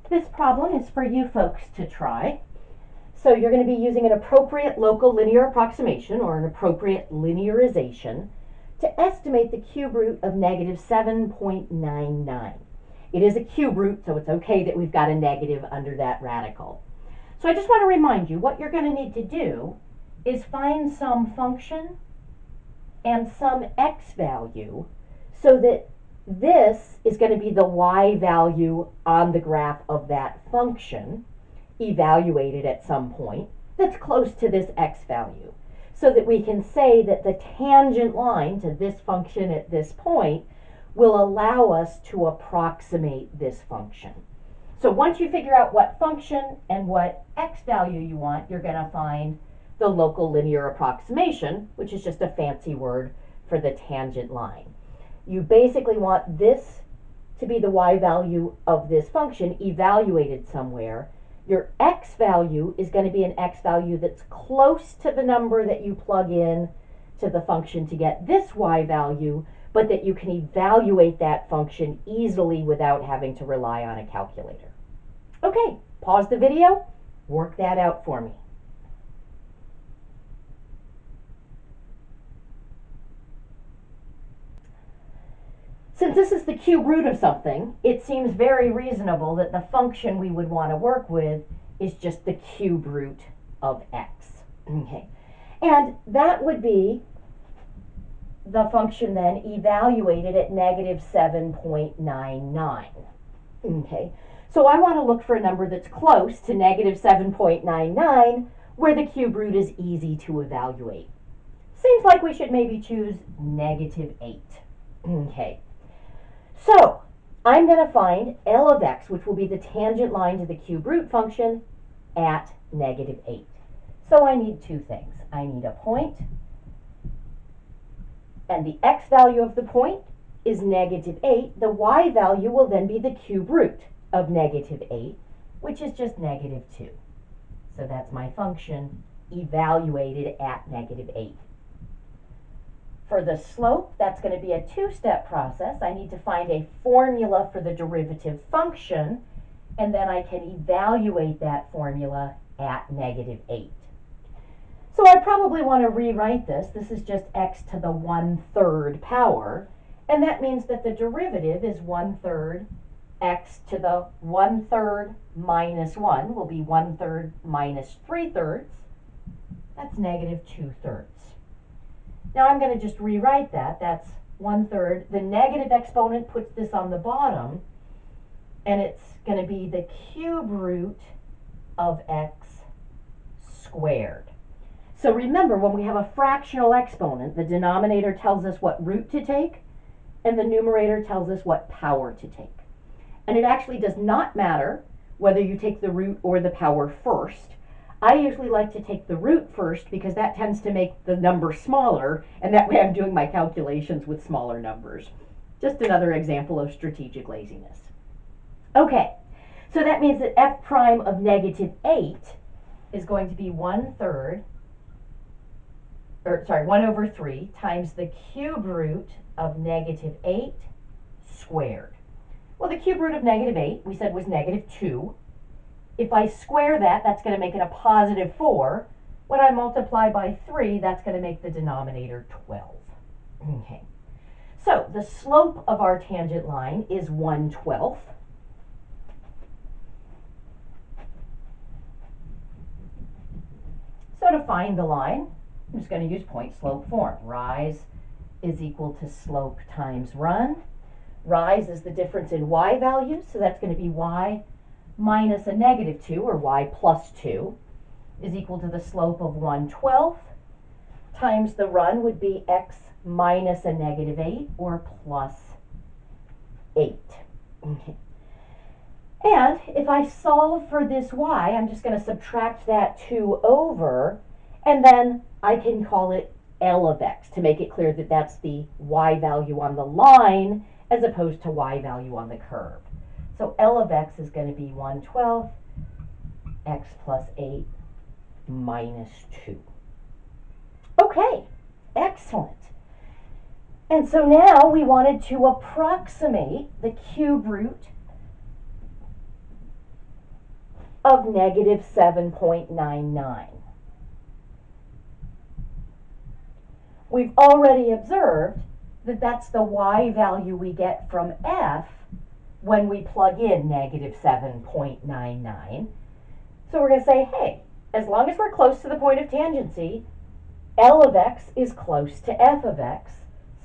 This problem is for you folks to try. So you're going to be using an appropriate local linear approximation or an appropriate linearization to estimate the cube root of negative 7.99. It is a cube root, so it's okay that we've got a negative under that radical. So I just want to remind you what you're going to need to do is find some function and some x value so that this is going to be the y value on the graph of that function, evaluated at some point, that's close to this x value, so that we can say that the tangent line to this function at this point will allow us to approximate this function. So once you figure out what function and what x value you want, you're going to find the local linear approximation, which is just a fancy word for the tangent line. You basically want this to be the y value of this function evaluated somewhere. Your x value is going to be an x value that's close to the number that you plug in to the function to get this y value, but that you can evaluate that function easily without having to rely on a calculator. Okay, pause the video, work that out for me. Since this is the cube root of something, it seems very reasonable that the function we would want to work with is just the cube root of x. Okay, and that would be the function then evaluated at negative 7.99. Okay, so I want to look for a number that's close to negative 7.99 where the cube root is easy to evaluate. Seems like we should maybe choose negative 8. Okay. So I'm going to find L of x, which will be the tangent line to the cube root function, at negative 8. So I need two things. I need a point, and the x value of the point is negative 8. The y value will then be the cube root of negative 8, which is just negative 2. So that's my function evaluated at negative 8. For the slope, that's going to be a two-step process. I need to find a formula for the derivative function, and then I can evaluate that formula at negative 8. So I probably want to rewrite this. This is just x to the 1/3 power, and that means that the derivative is 1/3 x to the 1/3 minus 1 will be 1/3 minus 3/3. That's negative 2/3. Now I'm going to just rewrite that. That's 1/3. The negative exponent puts this on the bottom, and it's going to be the cube root of x squared. So remember, when we have a fractional exponent, the denominator tells us what root to take, and the numerator tells us what power to take. And it actually does not matter whether you take the root or the power first. I usually like to take the root first because that tends to make the number smaller, and that way I'm doing my calculations with smaller numbers. Just another example of strategic laziness. Okay, so that means that f prime of negative 8 is going to be 1/3, or sorry, 1/3 times the cube root of negative 8 squared. Well, the cube root of negative 8 we said was negative 2. If I square that, that's going to make it a positive 4. When I multiply by 3, that's going to make the denominator 12. Okay. So the slope of our tangent line is 1/12. So to find the line, I'm just going to use point-slope form. Rise is equal to slope times run. Rise is the difference in y values, so that's going to be y minus a negative 2, or y plus 2, is equal to the slope of 1/12 times the run would be x minus a negative 8, or plus 8. Okay. And if I solve for this y, I'm just going to subtract that 2 over, and then I can call it L of x to make it clear that that's the y value on the line as opposed to y value on the curve. So L of x is going to be 1/12 x plus 8 minus 2. Okay, excellent. And so now we wanted to approximate the cube root of negative 7.99. We've already observed that that's the y value we get from f when we plug in negative 7.99. So we're going to say, hey, as long as we're close to the point of tangency, L of x is close to f of x,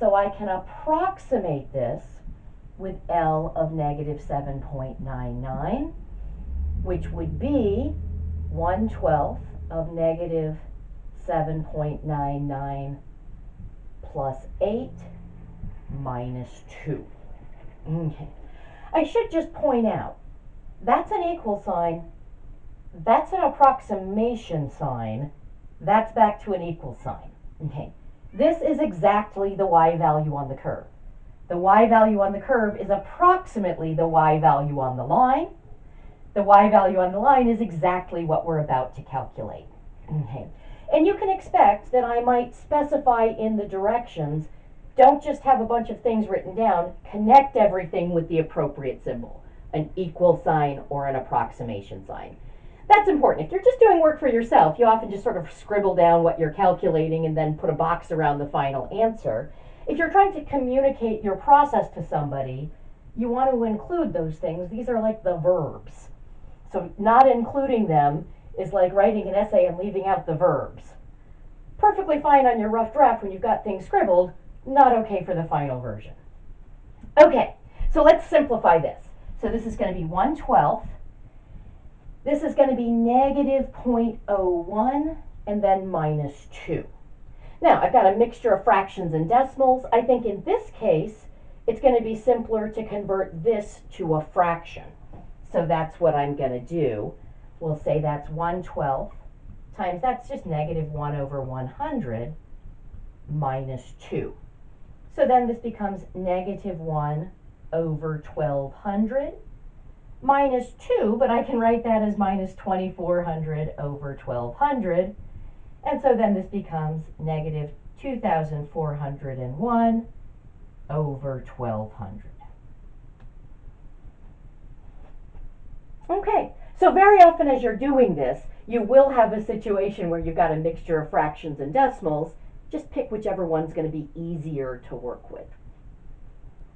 so I can approximate this with L of negative 7.99, which would be 1/12 of negative 7.99 plus 8 minus 2. Okay. I should just point out, that's an equal sign, that's an approximation sign, that's back to an equal sign. Okay. This is exactly the y value on the curve. The y value on the curve is approximately the y value on the line. The y value on the line is exactly what we're about to calculate. Okay. And you can expect that I might specify in the directions, don't just have a bunch of things written down, connect everything with the appropriate symbol, an equal sign or an approximation sign. That's important. If you're just doing work for yourself, you often just sort of scribble down what you're calculating and then put a box around the final answer. If you're trying to communicate your process to somebody, you want to include those things. These are like the verbs. So not including them is like writing an essay and leaving out the verbs. Perfectly fine on your rough draft when you've got things scribbled, not okay for the final version. Okay, so let's simplify this. So this is going to be 1/12. This is going to be negative 0.01 and then minus 2. Now, I've got a mixture of fractions and decimals. I think in this case, it's going to be simpler to convert this to a fraction. So that's what I'm going to do. We'll say that's 1/12 times, that's just negative 1/100 minus 2. So then this becomes negative 1/1200 minus 2, but I can write that as minus 2400/1200. And so then this becomes negative 2401/1200. Okay, so very often as you're doing this, you will have a situation where you've got a mixture of fractions and decimals. Just pick whichever one's going to be easier to work with.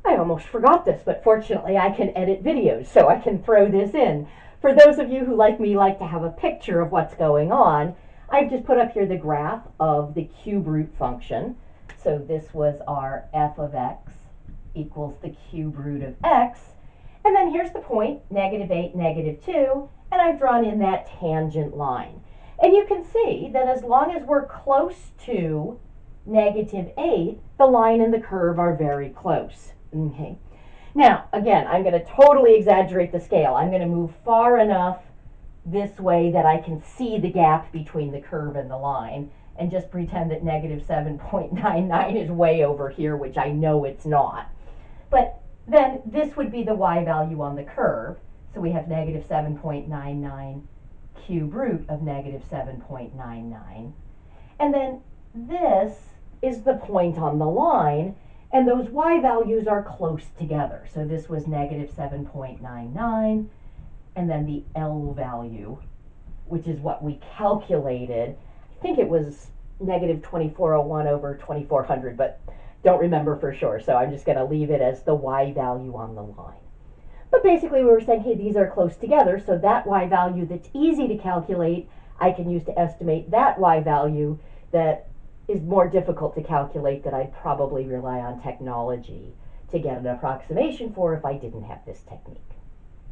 I almost forgot this, but fortunately I can edit videos, so I can throw this in. For those of you who, like me, like to have a picture of what's going on, I've just put up here the graph of the cube root function. So this was our f of x equals the cube root of x. And then here's the point, negative 8, negative 2, and I've drawn in that tangent line. And you can see that as long as we're close to negative 8, the line and the curve are very close. Okay. Now, again, I'm going to totally exaggerate the scale. I'm going to move far enough this way that I can see the gap between the curve and the line, and just pretend that negative 7.99 is way over here, which I know it's not. But then this would be the y value on the curve. So we have negative 7.99 cube root of negative 7.99. And then this is the point on the line, and those y values are close together. So this was negative 7.99, and then the L value, which is what we calculated. I think it was negative 2401/2400, but don't remember for sure, so I'm just going to leave it as the y value on the line. But basically we were saying, hey, these are close together, so that y value that's easy to calculate, I can use to estimate that y value that is more difficult to calculate, that I'd probably rely on technology to get an approximation for if I didn't have this technique.